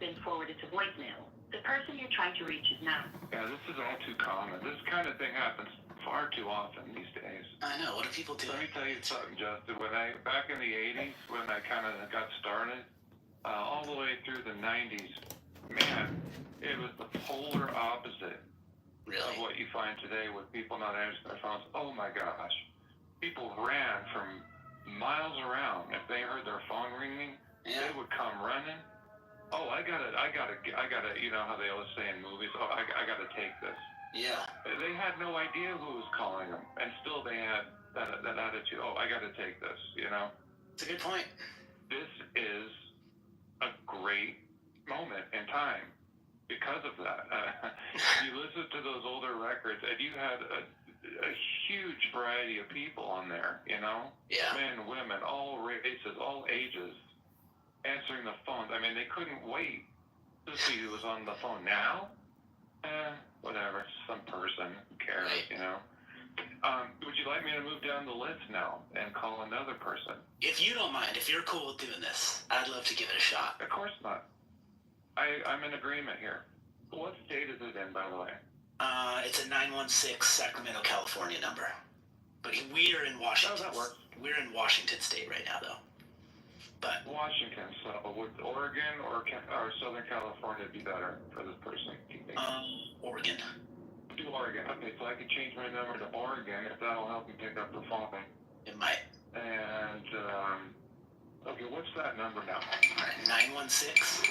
been forwarded to voicemail. The person you're trying to reach is not. Yeah, this is all too common. This kind of thing happens far too often these days. I know. What do people do? Let me tell you something, Justin. Back in the 80s, when I kind of got started, all the way through the 90s, man, it was the polar opposite of what you find today with people not answering their phones. Oh my gosh. People ran from miles around. If they heard their phone ringing, they would come running. Oh, I gotta, you know how they always say in movies, oh, I gotta take this. Yeah. They had no idea who was calling them, and still they had that attitude, oh, I gotta take this, you know? It's a good point. This is a great moment in time because of that. You listen to those older records, and you had a huge variety of people on there, you know? Yeah. Men, women, all races, all ages, answering the phones. I mean, they couldn't wait to see who was on the phone. Now, whatever, some person, who cares, you know? Would you like me to move down the list now and call another person? If you don't mind, if you're cool with doing this, I'd love to give it a shot. Of course not. I'm in agreement here. What state is it in, by the way? It's a 916 Sacramento, California number. But we're in Washington. Oh, that works. We're in Washington State right now, though. But Washington, so would Oregon or Southern California be better for this person? Oregon. Do Oregon. Okay, so I can change my number to Oregon if that'll help me pick up the phone. It might. And, okay, what's that number now? All right, 916.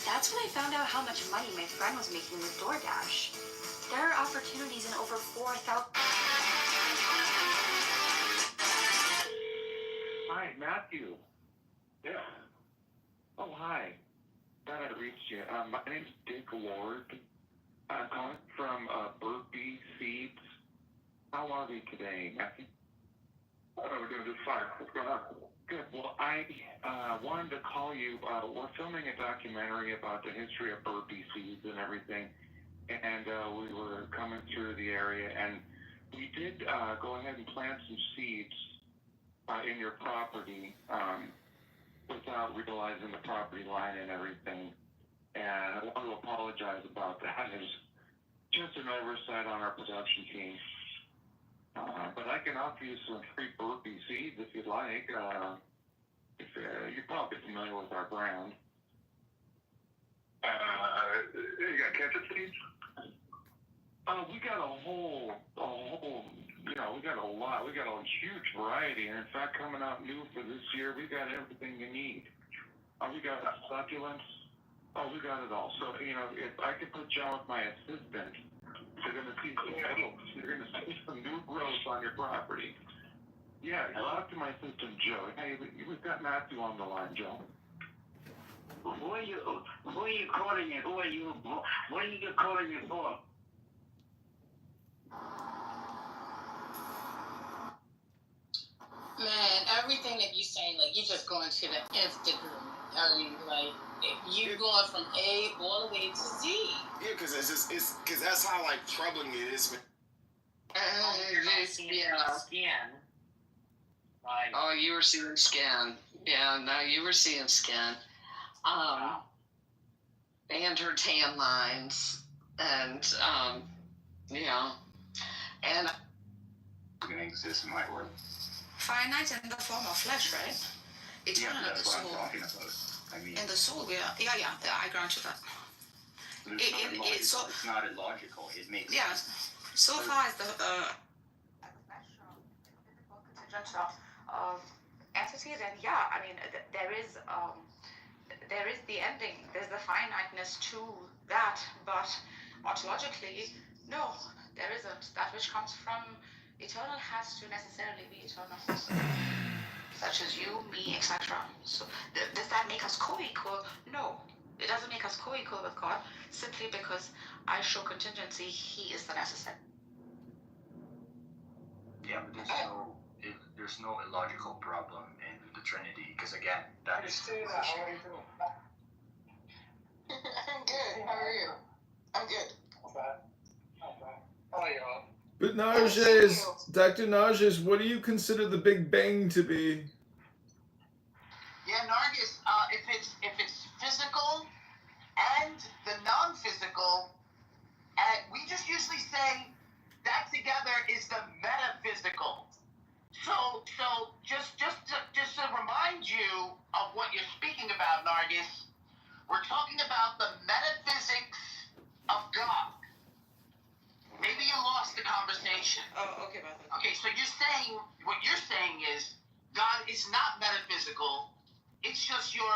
That's when I found out how much money my friend was making with DoorDash. There are opportunities in over 4,000... Hi, Matthew. Yeah. Oh, hi. Glad I reached you. My name's Dick Ward. I'm calling from Burpee Seeds. How are we today, Matthew? Oh, we're doing just fine. What's going on? Good. Well, I wanted to call you. We're filming a documentary about the history of Burpee Seeds and everything, and we were coming through the area, and we did go ahead and plant some seeds in your property without realizing the property line and everything. And I want to apologize about that. It was just an oversight on our production team. But I can offer you some free Burpee seeds if you'd like. You're probably familiar with our brand. You got ketchup seeds? We got a whole, you know, we got a lot. We got a huge variety. And in fact, coming out new for this year, we got everything you need. We got succulents. Oh, we got it all. So, you know, if I could put you on with my assistant, you're going to see some petals. You're going to see some new growth on your property. Yeah, talk to my assistant, Joe. Hey, we've got Matthew on the line, Joe. Who are you calling me? What are you calling me for? Man, everything that you're saying, like, you're just going to the nth degree. I mean, like, you're going from A all the way to Z. Yeah, because because that's how, like, troubling it is. Scan. Right. Oh, you were seeing scan. Yeah, no, you were seeing scan. And her tan lines. And, yeah. And... Can exist in my world. Finite in the form of flesh, right? Eternal in the That's what soul. I'm talking about. I mean, In the soul, yeah, I grant you that. it's not illogical. It makes sense. So far as the contingent of entity, then yeah, I mean there is the ending. There's the finiteness to that, but ontologically, no, there isn't. That which comes from eternal has to necessarily be eternal, such as you, me, etc. So does that make us co-equal? No, it doesn't make us co-equal with God, simply because I show contingency, He is the necessary. Yeah, but there's no illogical problem in the Trinity, because again, that is. I'm good. How are you? I'm good. y'all. But Narges, Dr. Narges, what do you consider the Big Bang to be? Yeah, Nargis, if it's physical and the non-physical, we just usually say that together is the metaphysical. So just to remind you of what you're speaking about, Nargis, we're talking about the metaphysics of God. Maybe you lost the conversation. Oh, okay, Beth. Okay, so what you're saying is God is not metaphysical. It's just your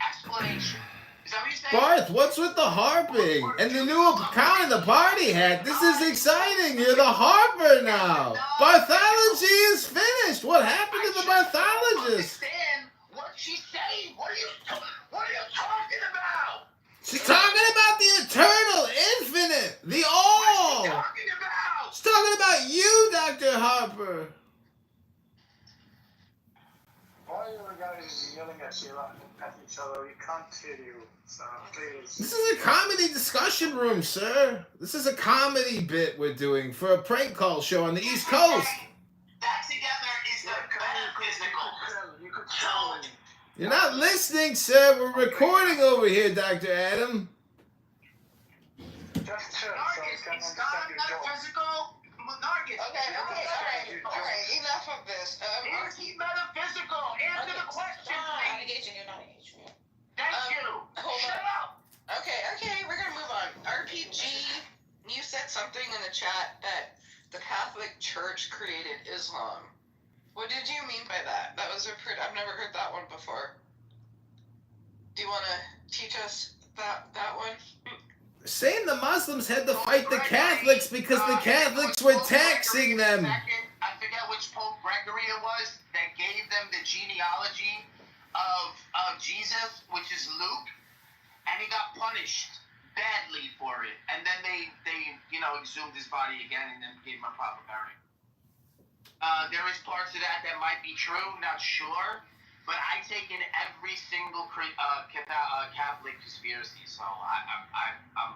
explanation. Is that what you're saying? Barth, what's with the harping and the new account in the party hat? This is exciting. You're the harper now. Barthology is finished. What happened to the Barthologist? Understand what she's saying? What are you talking about? She's talking about the eternal, infinite, the all. What are you talking about? She's talking about you, Dr. Harper. Why are you guys yelling at each other? We can't hear you, so please. This is a comedy discussion room, sir. This is a comedy bit we're doing for a prank call show on the East Coast. That together is the metaphysical. You could tell me. You're not listening, sir. We're recording over here, Dr. Adam. Just chill, so I Nargis, can it's God understand your joke. metaphysical. Nargis. All right, enough of this. It's metaphysical. Answer the question, You're not please. engaging, you're not engaging. Thank you. hold Shut on. up. Okay, we're gonna move on. RPG, you said something in the chat that the Catholic Church created Islam. What did you mean by that? That was I've never heard that one before. Do you want to teach us that one? Saying the Muslims had to fight the Catholics because the Catholics were taxing them. I forget which Pope Gregory it was that gave them the genealogy of Jesus, which is Luke, and he got punished badly for it. And then they exhumed his body again and then gave him a proper burial. There is parts of that might be true, not sure, but I take in every single Catholic conspiracy, so I'm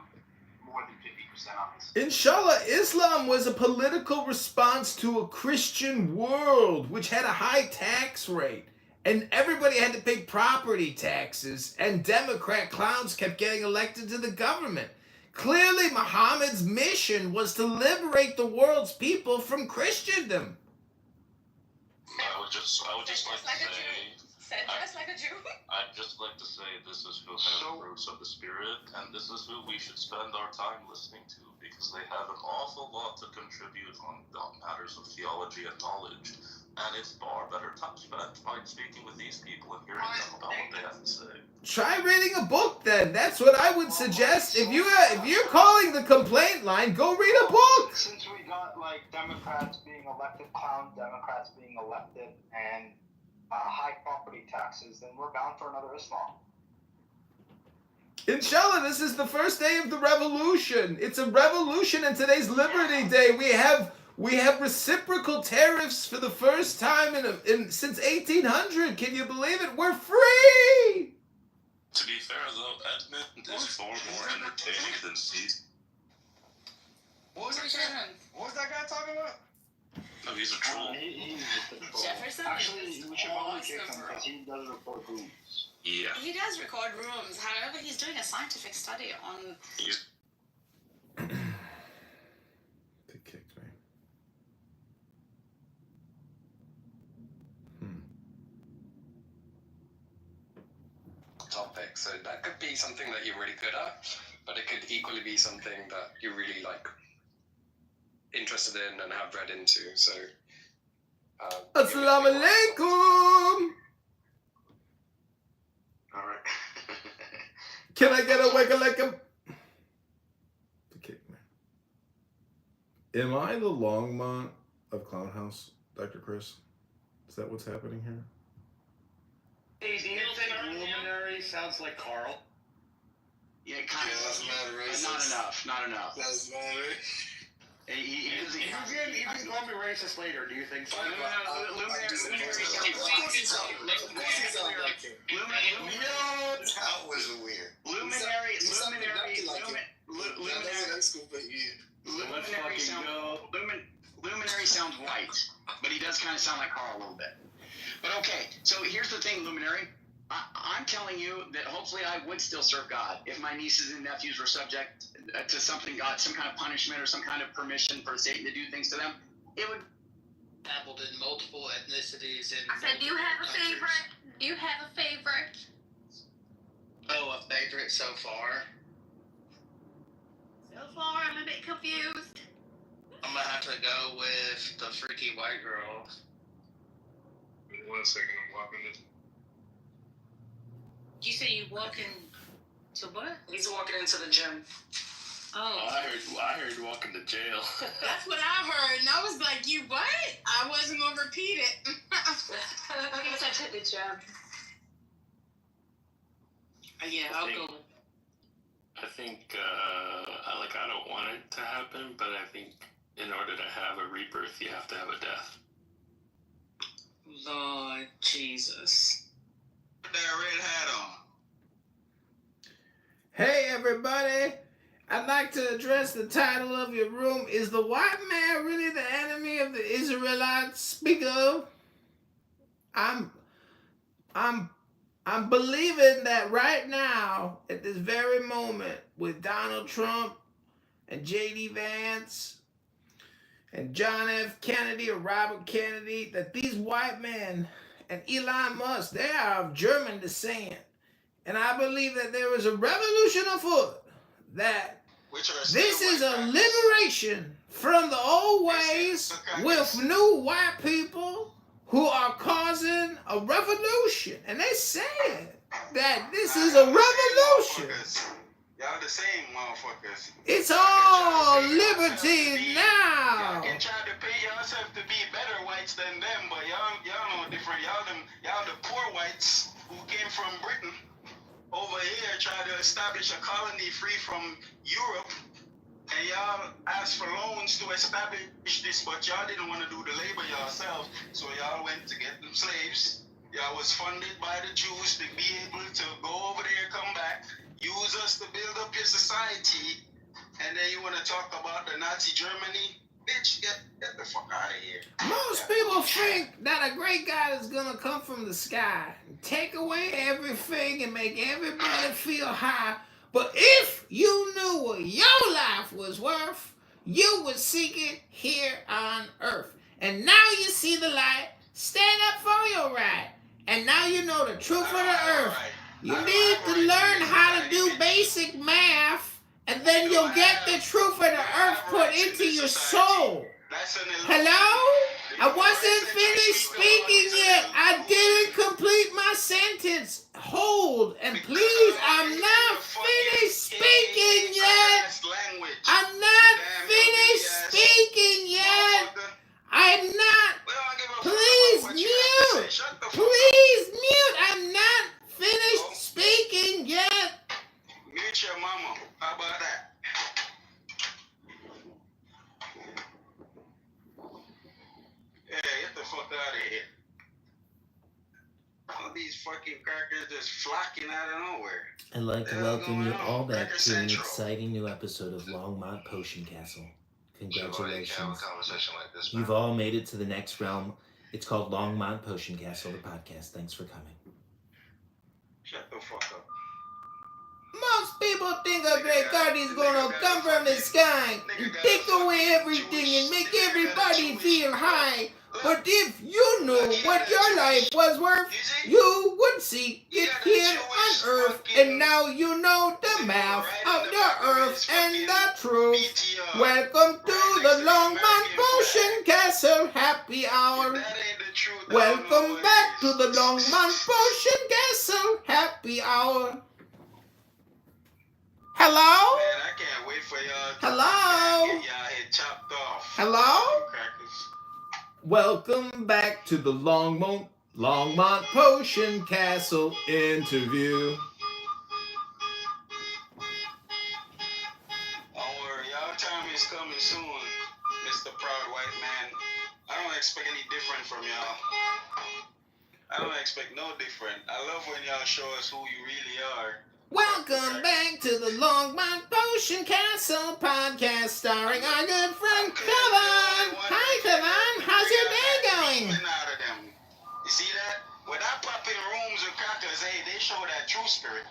more than 50% on this. Inshallah, Islam was a political response to a Christian world which had a high tax rate. And everybody had to pay property taxes, and Democrat clowns kept getting elected to the government. Clearly, Muhammad's mission was to liberate the world's people from Christendom. I would just like to say, Said just like a Jew. I'd just like to say this is who have the fruits of the Spirit, and this is who we should spend our time listening to, because they have an awful lot to contribute on matters of theology and knowledge. And it's far better time spent by speaking with these people and hearing them about what they have to say. Try reading a book then. That's what I would suggest. If you're calling the complaint line, go read a book. Since we got Democrats being elected, clown Democrats being elected, and high property taxes, then we're bound for another Islam. Inshallah, this is the first day of the revolution. It's a revolution, and today's Liberty Day. We have reciprocal tariffs for the first time since 1800. Can you believe it? We're free! To be fair, though, Edmund is far more entertaining than Caesar. What was that guy talking about? No, he's a troll. Jefferson Actually, is we should probably kick him awesome, bro. because he does report rooms. Yeah. He does record rooms. However, he's doing a scientific study on. He's They kicked me. Topic, so that could be something that you're really good at, but it could equally be something that you're really interested in and have read into. So Assalamu alaikum! Alright. Can I get a wiggle-lickum? The kick me. Am I the Longmont of Clown House, Dr. Chris? Is that what's happening here? Hey, do you think luminary sounds like Carl? Yeah, kind of. That's mad But racist. not enough. That's mad racist. You can call me racist later. Do you think so? That was weird. Luminary Let's fucking a little bit. But okay, so here's the thing, Luminary. I'm telling you that hopefully I would still serve God if my nieces and nephews were subject to something God, some kind of punishment or some kind of permission for Satan to do things to them. It would dabbled in multiple ethnicities and. I said, do you have a favorite? Do you have a favorite? Oh, a favorite so far. So far, I'm a bit confused. I'm gonna have to go with the freaky white girl. 1 second, I'm walking this. You say you walking to what? He's walking into the gym. Oh. I heard walking to jail. That's what I heard, and I was like, you what? I wasn't gonna repeat it. He said to the gym. Yeah, I'll go. I think, I don't want it to happen, but I think in order to have a rebirth, you have to have a death. Lord Jesus. Put that red hat on. Hey everybody, I'd like to address the title of your room. Is the white man really the enemy of the Israelites? Speak of. I'm believing that right now, at this very moment, with Donald Trump and J.D. Vance and John F. Kennedy or Robert Kennedy, that these white men and Elon Musk, they are of German descent. And I believe that there is a revolution afoot, that this is a liberation from the old ways with new white people who are causing a revolution. And they said that this is a revolution. Y'all the same motherfuckers. It's all liberty now. Y'all can try to pay yourself to be better whites than them, but y'all know different. Y'all the poor whites who came from Britain over here try to establish a colony free from Europe. And y'all asked for loans to establish this, but y'all didn't want to do the labor yourself. So y'all went to get them slaves. Y'all was funded by the Jews to be able to go over there, come back, use us to build up your society. And then you want to talk about the Nazi Germany? Bitch, get the fuck out of here. Most people think that a great God is going to come from the sky, take away everything and make everybody feel high. But if you knew what your life was worth, you would seek it here on earth. And now you see the light. Stand up for your right. And now you know the truth of the earth. You need to learn how to do basic math. And then you'll get the truth of the earth put into your soul. Hello? I wasn't finished speaking yet. I didn't complete my sentence. Hold, and please, I'm not finished speaking yet. I'm not finished speaking yet. I'm not. Please mute. Please mute. I'm not finished speaking yet. Mute your mama. How about that? Yeah, get the fuck out of here. All these fucking crackers just flocking out of nowhere. I'd like to welcome you all back to an exciting new episode of Longmont Potion Castle. Congratulations. You've all made it to the next realm. It's called Longmont Potion Castle, the podcast. Thanks for coming. Shut the fuck up. Most people think a great God is gonna come from the sky and take away everything and make everybody feel high. But if you knew what your life was worth, you would see it here on earth. And now you know the math of the earth and the truth. Welcome to the Longmont Potion Castle Happy Hour. Welcome back to the Longmont Potion Castle Happy Hour. Hello? Man, I can't wait for y'all to Hello? get y'all head chopped off. Hello? Crackers. Welcome back to the Longmont Potion Castle interview. Don't worry, y'all time is coming soon, Mr. Proud White Man. I don't expect any different from y'all. I don't expect no different. I love when y'all show us who you really are. Welcome back to the Longmont Potion Castle podcast starring our good friend Kitover. Hi Kitover, how's your day going? Out of them. You see that? When I pop in rooms with crackers, hey, they show that true spirit.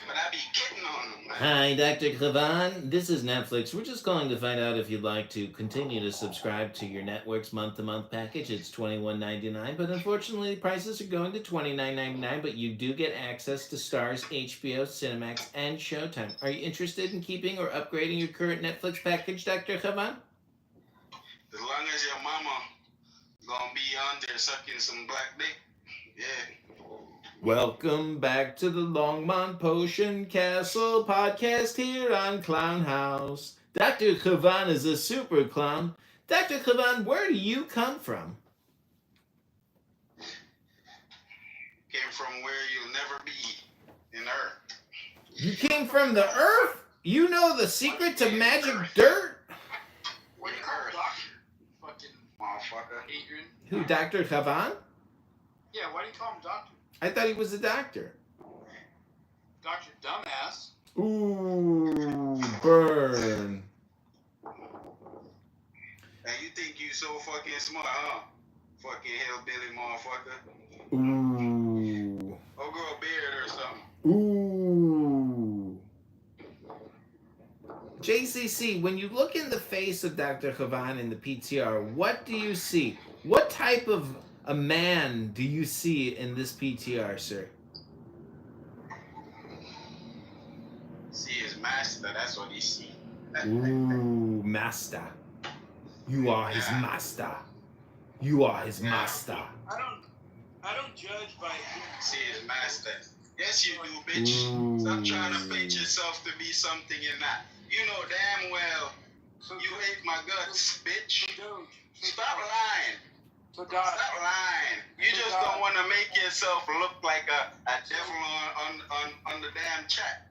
But I be kidding on them, man. Hi, Dr. Klavan. This is Netflix. We're just calling to find out if you'd like to continue to subscribe to your network's month-to-month package. It's $21.99, but unfortunately the prices are going to $29.99, but you do get access to Starz, HBO, Cinemax, and Showtime. Are you interested in keeping or upgrading your current Netflix package, Dr. Klavan? As long as your mama gonna be on there sucking some black dick, yeah. Welcome back to the Longmont Potion Castle podcast here on Clown House. Dr. Klavan is a super clown. Dr. Klavan, where do you come from? Came from where you'll never be in Earth. You came from the Earth? You know the secret to magic dirt? What do you call him, doctor? Fucking motherfucker. Adrian. Who, Dr. Klavan? Yeah, why do you call him doctor? I thought he was a doctor. Doctor Dumbass. Ooh, burn. And you think you so fucking smart, huh? Fucking hillbilly motherfucker. Ooh. Or grow a beard or something. Ooh. JCC, when you look in the face of Dr. Klavan in the PTR, what do you see? What type of a man do you see in this PTR, sir? See his master, that's what he see. Ooh, master. You are his master. You are his master. I don't judge by see his master. Yes, you do, bitch. Ooh. Stop trying to paint yourself to be something you're not. You know damn well you hate my guts, bitch. Stop lying. Stop lying. You just don't want to make yourself look like a devil on the damn chat.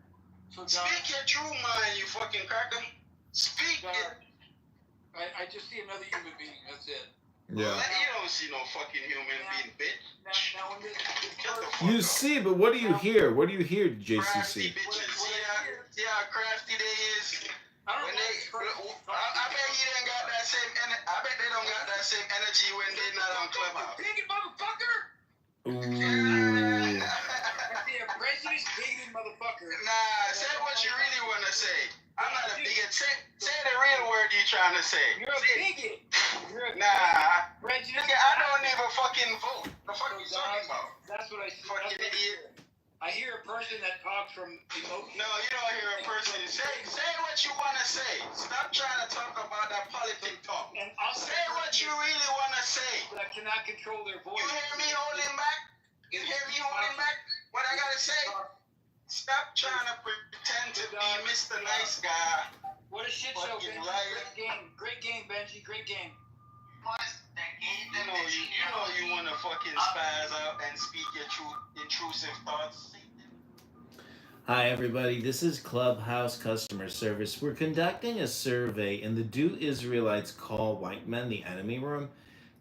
Speak your true mind, you fucking cracker. Speak it. I just see another human being. That's it. Yeah. You don't see no fucking human being, bitch. Now when this Shut the fuck You up. see, but what do you hear? What do you hear, Crafty JCC? bitches. See how crafty they is? When they, I bet you didn't got that same I bet they don't got that same energy when they not on Clubhouse. bigot motherfucker! Ooh. Yeah, prejudice bigoted motherfucker. Nah, say what you really want to say. I'm not a bigot. Say the real word you trying to say. You're a bigot. You're a Nah. prejudice. Nigga, I don't even fucking vote. The fuck you talking about? That's what I see. Fucking idiot. I hear a person that talks from emotion. No, you don't hear a person. Say what you want to say. Stop trying to talk about that politic talk. And I'll Say what you really want to say. But I cannot control their voice. You hear me holding back? You hear me holding back? What I gotta say? Stop trying to pretend to be Mr. Nice Guy. What a shit show, Fucking Benji. right. Great game, Benji. Great game. You know you want to fucking spaz out and speak your intrusive thoughts. Hi, everybody. This is Clubhouse Customer Service. We're conducting a survey in the Do Israelites Call White Men the Enemy room.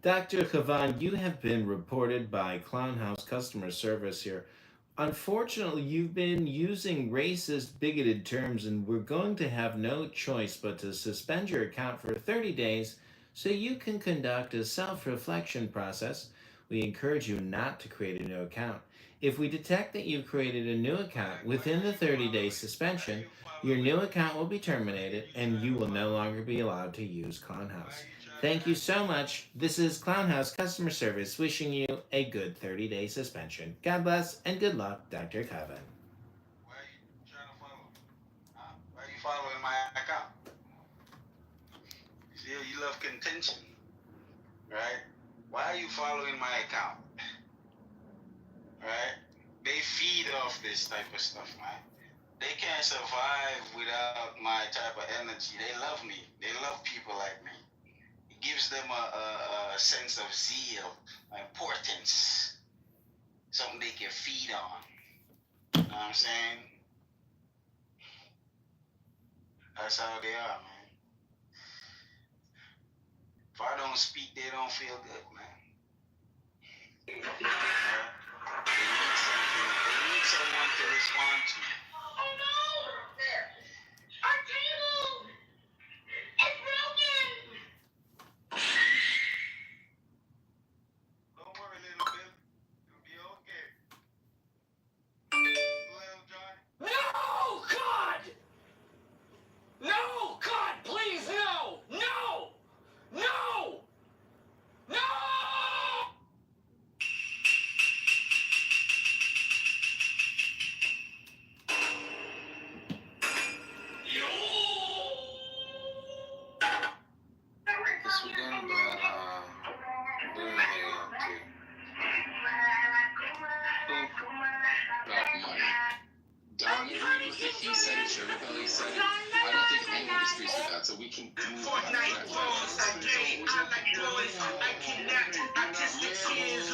Dr. Klavan, you have been reported by Clownhouse Customer Service here. Unfortunately, you've been using racist, bigoted terms, and we're going to have no choice but to suspend your account for 30 days so you can conduct a self-reflection process. We encourage you not to create a new account. If we detect that you've created a new account within the 30-day suspension, your new account will be terminated and you will no longer be allowed to use Clownhouse. Thank you so much. This is Clownhouse Customer Service wishing you a good 30-day suspension. God bless and good luck, Dr. Kevin. Why are you trying to follow? Why are you following my account? See, you love contention, right? Why are you following my account? Right? They feed off this type of stuff, man. They can't survive without my type of energy. They love me. They love people like me. It gives them a sense of zeal, importance, something they can feed on. You know what I'm saying? That's how they are, man. If I don't speak, they don't feel good, man. They need something. They need someone to respond to. Oh no! Our table! It's broken! Don't worry, little Sugar Belly said it. I don't think anyone disagrees with that. So we can do Fortnite phones, I gay, I like toys, I kidnapped autistic kids.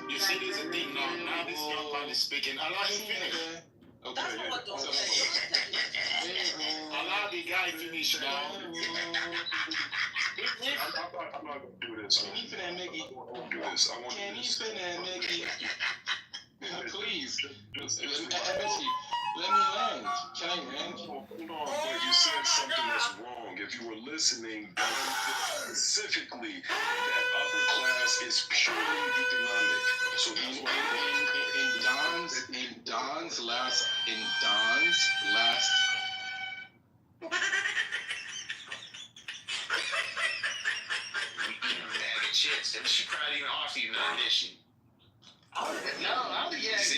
You see, there's a thing now. Now this young man is speaking. Allow him finish. Okay. Allow the guy finish now. I'm not gonna do this. Can you finna make it? I won't do this. I won't do Can you this. finna make it? Please. Embassy, let me land. Can I land? Hold on, but you said something that's wrong. If you were listening, specifically, that upper class is purely economic. So that's why In Don's last Bag of chips. And she probably even offer you none, did she? No, I was See?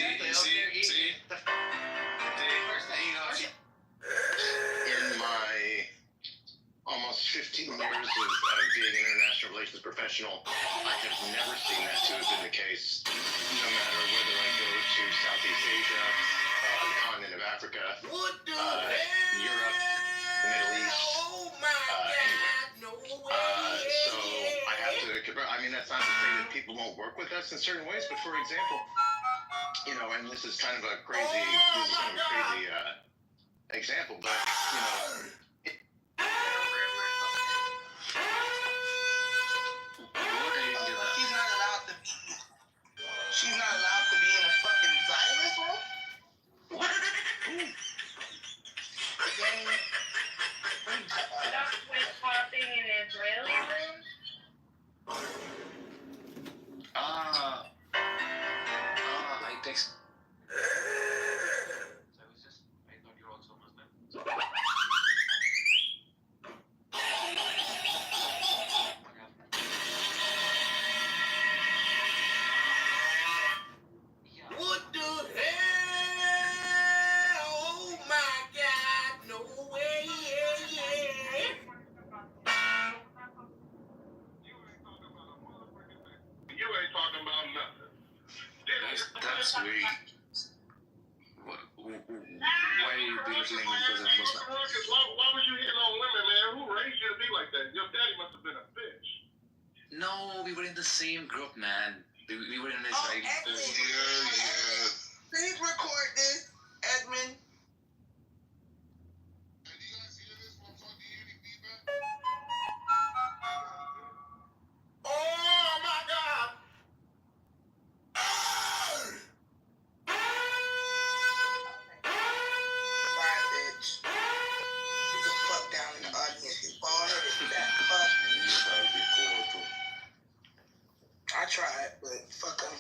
In my almost 15 years of being an international relations professional, I have never seen that to have been the case. No matter whether I go to Southeast Asia, the continent of Africa, Europe, the Middle East, anywhere. So I have to confirm. I mean, that's not to say that people won't work with us in certain ways, but for example, and this is kind of a crazy, example, but she's not allowed to be in a fucking Zionist room? What? Not with popping in Israeli rooms? I think so. What the hell? Oh my God, no way, you ain't talking about nothing. That's weird. Why you be looking at me because I'm Muslim? Why would you hitting on women, man? Who raised you to be like that? Your daddy must have been a bitch. No, we were in the same group, man. We were in this Oh, Edmund. Please record this, Edmund. Oh my God! Bye, bitch. Get the fuck down in the audience. You bald headed fat fuck. I tried, but fuck 'em.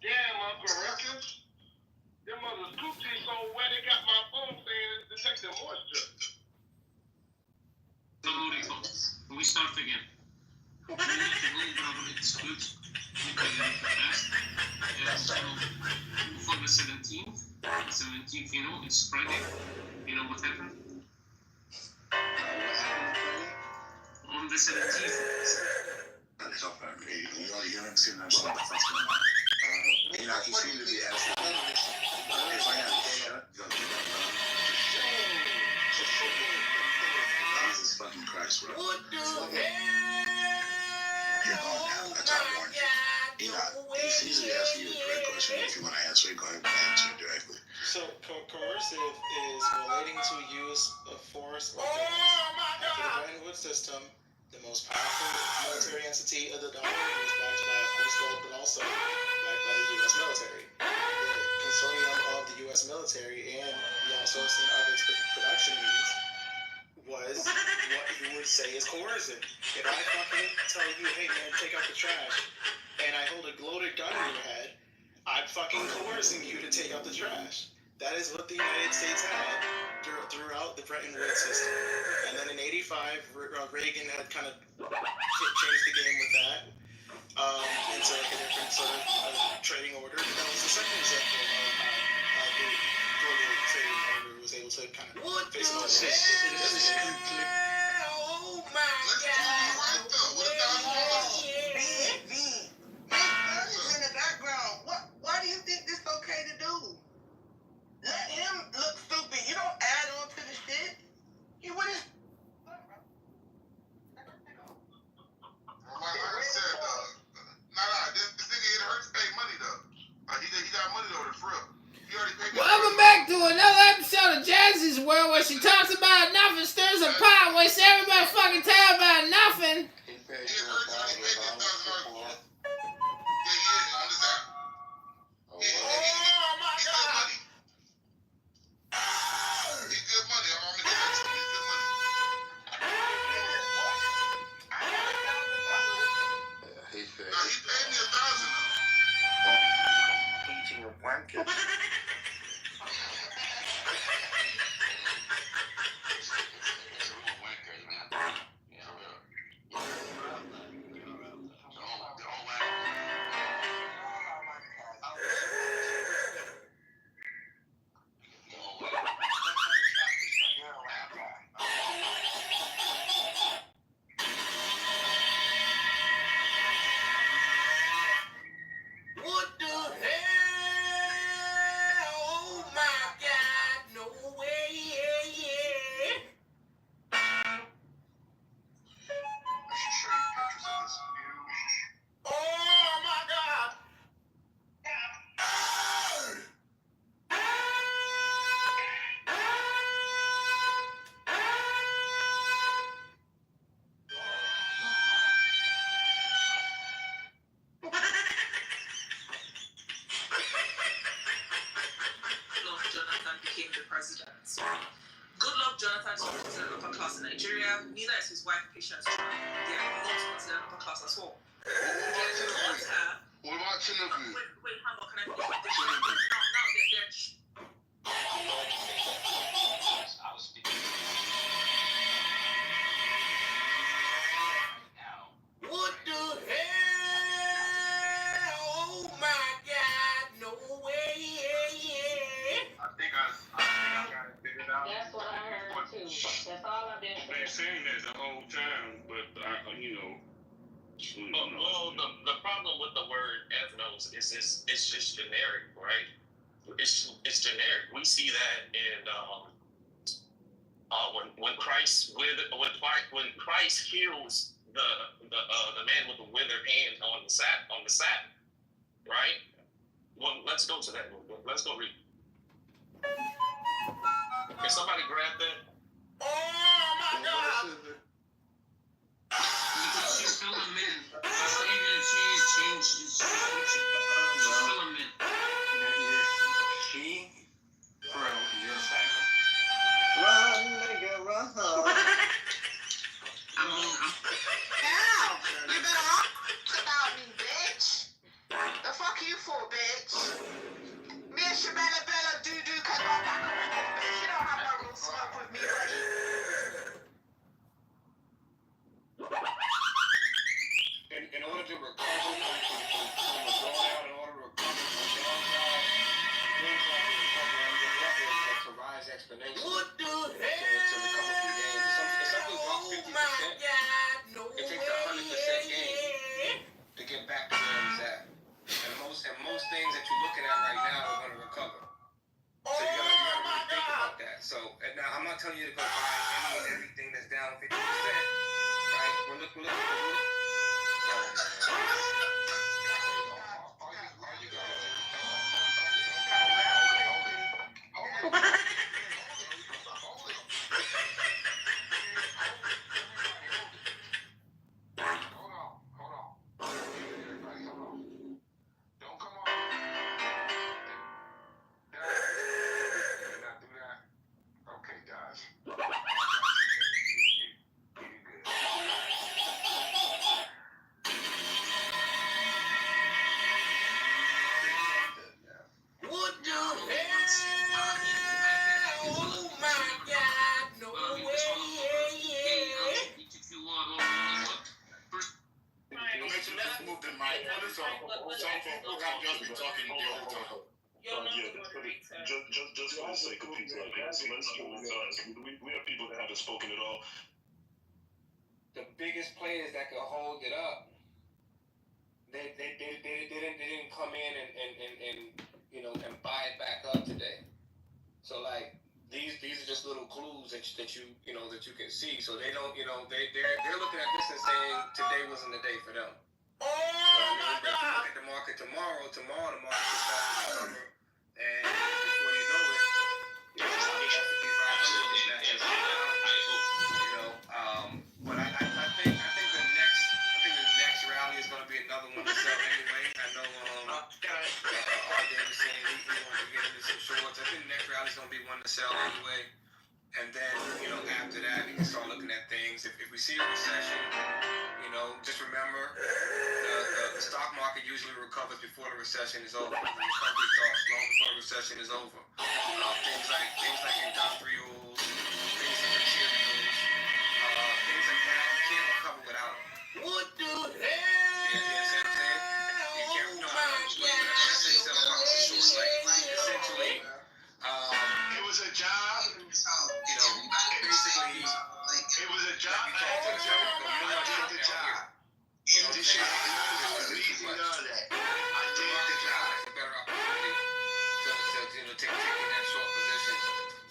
Damn, Uncle Ruckus. Your mother's coochie so wet it got my phone saying it detected moisture. We start again. It's good. For the 17th, it's Friday. You know what happened? On the 17th. You haven't seen that stuff that's going on. You seem to be asking. If I had a shot, you'll do that, bro. Jesus fucking Christ, bro. What the hell? You're going down. That's how I warned you. He's easily asking you a direct question. If you want to answer it, go ahead and answer it directly. So, coercive is relating to use of force or threats. After the Bretton Woods system, the most powerful military entity of the dollar was backed by a first vote, but also backed by the U.S. military. The consortium of the U.S. military and the outsourcing of its production needs was what you would say is coercive. If I fucking tell you, hey man, take out the trash, and I hold a loaded gun in your head, I'm fucking coercing you to take out the trash. That is what the United States had throughout the Bretton Woods system. And then in '85, Reagan had kind of changed the game with that into like a different sort of trading order. That was the second example of how the global trading order was able to kind of face all this. Oh my God! politicians try. There are multiple to the upper class as well. What about Tinubu? Wait, hang on, can I finish? Now they're I was speaking. What the hell? Oh my God, no way. I think I got it figured out. That's what I heard too. That's all I've been They're saying that the whole time, but Well, the problem with the word ethnos is it's just generic, right? It's generic. We see that in when Christ heals the man with the withered hand on the Sabbath, right? Well, let's go to that. Let's go read. Can somebody grab that? Oh my God. She's still a man. That's even if she is changed, she's still a man. She, for your side. Run, nigga, run. I mean, Hell, you better ask about me, bitch. The fuck you for, bitch? Me and Shabella Bella Doo-Doo can go back and forth, bitch. You don't have no real smoke with me, buddy. In order to recover from a drawdown, in order to recover from a downside, things like to recover to rise exponentially. What the hell? To recover from gains. If something drops 50%, no it takes 100% gain to get back to where it's at. And most things that you're looking at right now are going to recover. So you gotta really think about that. So now I'm not telling you to go buy everything that's down 50%. Right? We're looking. Just for the sake of people like us, let's we have people that haven't spoken at all. The biggest players that could hold it up, they didn't come in and buy it back up today. So like these are just little clues that you can see. So they don't they're looking at this and saying today wasn't the day for them. Oh my God! Look at the market tomorrow the market will start to recover, and before you know it, but I think the next rally is going to be another one to sell anyway. I know RJ was saying he wanted to get into some shorts. I think the next rally is going to be one to sell anyway. And then, after that, we can start looking at things. If we see a recession, just remember the stock market usually recovers before the recession is over. The recovery starts long before the recession is over. Things like industrials, things like materials, things like that, you can't recover without them. What the hell? You see what I'm saying? You can't essentially, It was a job. basically, It was a job. I did the job. This shit was easy to know that. I did the job. It's a better opportunity to take that short position.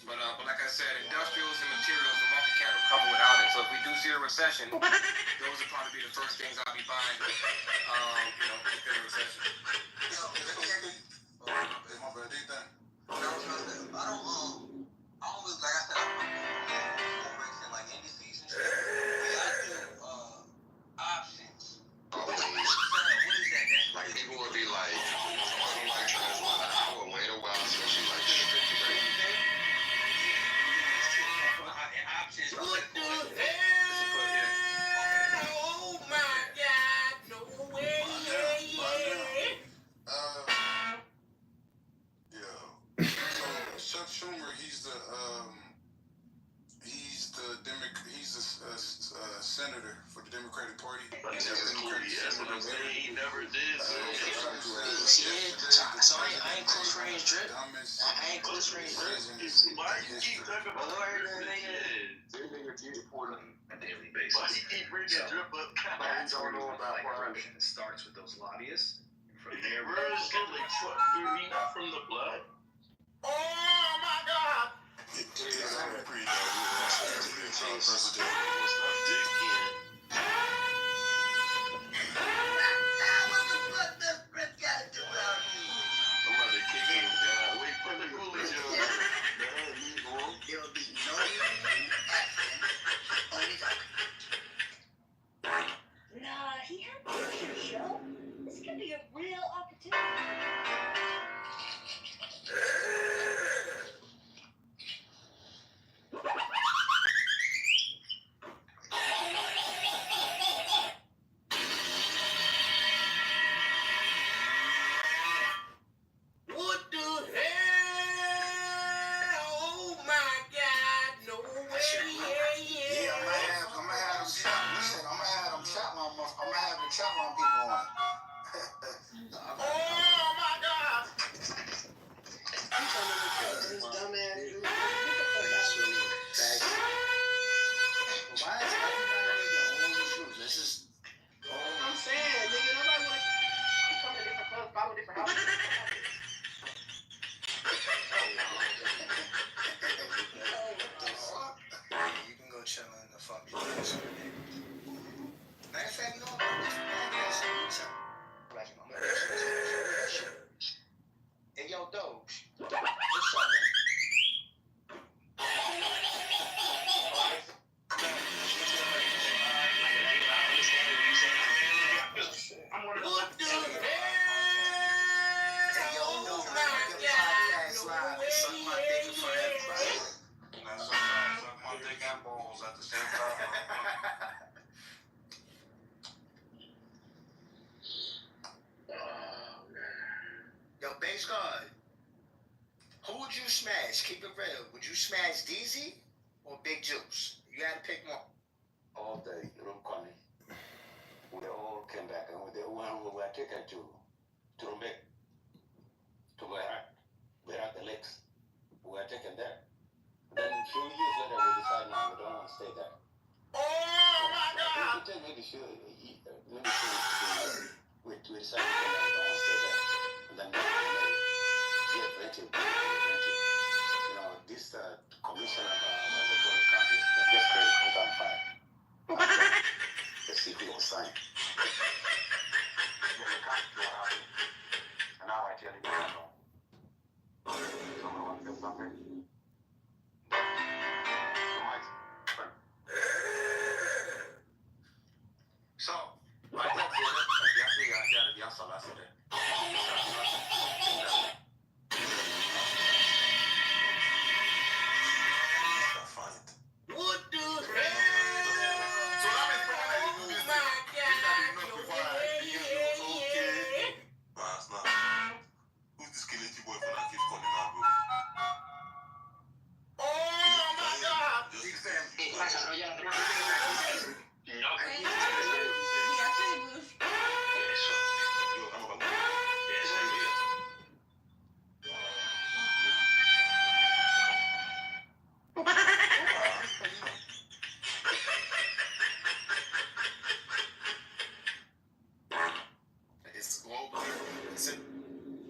But like I said, industrials and materials, the market can't recover without it. So if we do see a recession, those will probably be the first things I'll be buying. In a recession. My birthday thing. I don't really, like I said, I'm racing like any season. I do options. What is that? Like people would be like, I would wait a while, especially like Options. What the hell? He never did. Shit, so I ain't close range drip. I ain't close range drip. Why you keep talking about Lord, a daily basis? Why you keep bringing drip up? I don't know about corruption. It starts with those lobbyists. From there, Where is it like fuck? You're not from the blood? Oh my God! Nah, he had a picture show. This could be a real opportunity. What the hell? Oh my God! No way! Yeah, I'm gonna have them shot. Listen, I'm gonna have them shot line. I'm gonna have the shot line people on. Oh my God! Why is everybody making all these rules? This is. I'm saying, nigga, nobody want to come to different clubs, follow different houses. You can go chill in the fucking place. Matter of fact, you know what? I'm Hey, yo, Doge. What's up, man? What the hell? Hey, yo, no, man. Your podcast live. Suck my dick for everybody. Suck my dick and balls at the same time. Yo, base guard. Who would you smash? Keep it real. Would you smash DZ or Big Juice? You gotta pick one. All day, Rumkani. We all came back and they were taken to Rumbek, to Berat the lakes. We were taken there. Then a few years later, we decided no, we don't want to stay there. Oh my God! We decided we don't want to stay there. And then we get rented. You know, this commission of the country that just created put on fire. The CP was signed. And now I tell you, someone wants to do something. So, I think What the hell? so that means Oh my God! No way! Who's this Kelechi boy for that keeps calling out, bro? Oh my God! it's global. It's a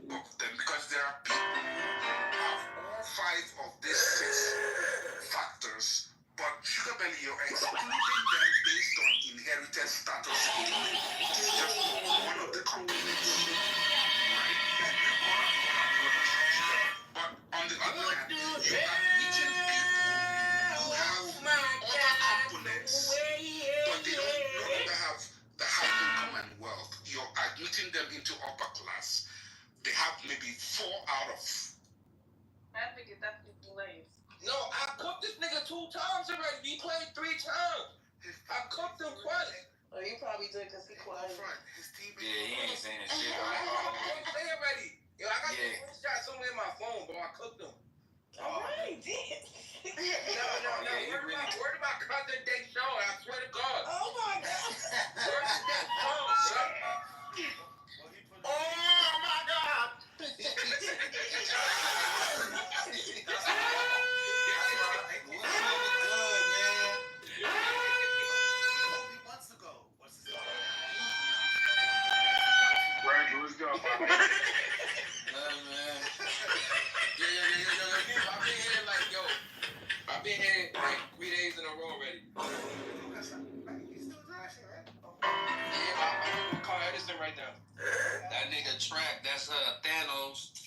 book them because there are people who have all 5 of these 6 factors, but Sugar Belly, you're excluding them based on inherited status. It's just one of the components, right? But on the other hand, you are meeting people who have other components, but they don't no longer have the high income and wealth. You're admitting them into upper class. They have maybe 4 out of. That nigga definitely delays. No, I cooked this nigga 2 times already. He played 3 times. I cooked him twice. Oh, you probably did because he quiet. His team. Yeah, he ain't saying that shit. I say already. Yo, I got the screenshot somewhere in my phone, bro. I cooked him. Alright, did. No. Word about cousin Deshaun. I swear to God. Oh my God. Word to Deshaun, son. man. I've been here like 3 days in a row already. Yeah, I'm gonna call Edison right now. That nigga track, that's Thanos.